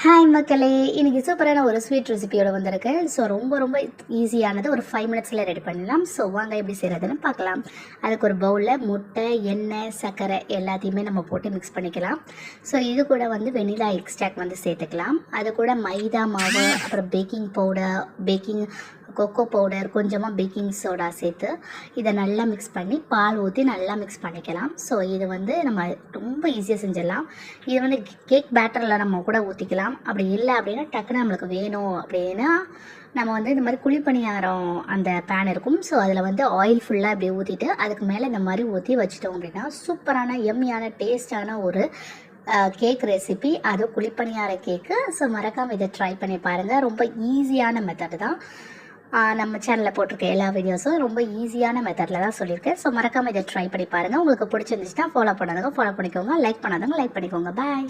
Hi மக்களே, இன்றைக்கி சூப்பரான ஒரு ஸ்வீட் ரெசிபியோட வந்திருக்கேன். ஸோ ரொம்ப ஈஸியானது, ஒரு 5 மினிட்ஸில் ரெடி பண்ணலாம். ஸோ வாங்க எப்படி செய்கிறதுன்னு பார்க்கலாம். அதுக்கு ஒரு பவுலில் முட்டை, எண்ணெய், சர்க்கரை எல்லாத்தையுமே நம்ம போட்டு மிக்ஸ் பண்ணிக்கலாம். ஸோ இது கூட வெனிலா எக்ஸ்ட்ராக்ட் சேர்த்துக்கலாம். அது கூட மைதா மாவு, அப்புறம் பேக்கிங் பவுடர், கொக்கோ பவுடர், கொஞ்சமாக பேக்கிங் சோடா சேர்த்து இதை நல்லா மிக்ஸ் பண்ணி பால் ஊற்றி நல்லா மிக்ஸ் பண்ணிக்கலாம். ஸோ இது நம்ம ரொம்ப ஈஸியாக செஞ்சிடலாம். இது கேக் பேட்டரில் நம்ம கூட ஊற்றிக்கலாம். அப்படி இல்லை அப்படின்னா டக்குன்னு நம்மளுக்கு வேணும் அப்படின்னா நம்ம இந்த மாதிரி குழிப்பணியாரம் அந்த பேன் இருக்கும். ஸோ அதில் ஆயில் ஃபுல்லாக இப்படி ஊற்றிட்டு அதுக்கு மேலே இந்த மாதிரி ஊற்றி வச்சிட்டோம் அப்படின்னா சூப்பரான எம்மியான டேஸ்டான ஒரு கேக் ரெசிபி, அது குழிப்பணியார கேக்கு. ஸோ மறக்காமல் இதை ட்ரை பண்ணி பாருங்கள். ரொம்ப ஈஸியான மெத்தடு தான். நம்ம சேனலில் போட்டிருக்க எல்லா வீடியோஸும் ரொம்ப ஈஸியான மெத்தடில் தான் சொல்லியிருக்கேன். ஸோ மறக்காமல் இதை ட்ரை பண்ணி பாருங்கள். உங்களுக்கு பிடிச்சிருந்துச்சுன்னா ஃபாலோ பண்ணாதவங்க ஃபாலோ பண்ணிக்கோங்க, லைக் பண்ணாதவங்க லைக் பண்ணிக்கோங்க. பாய்.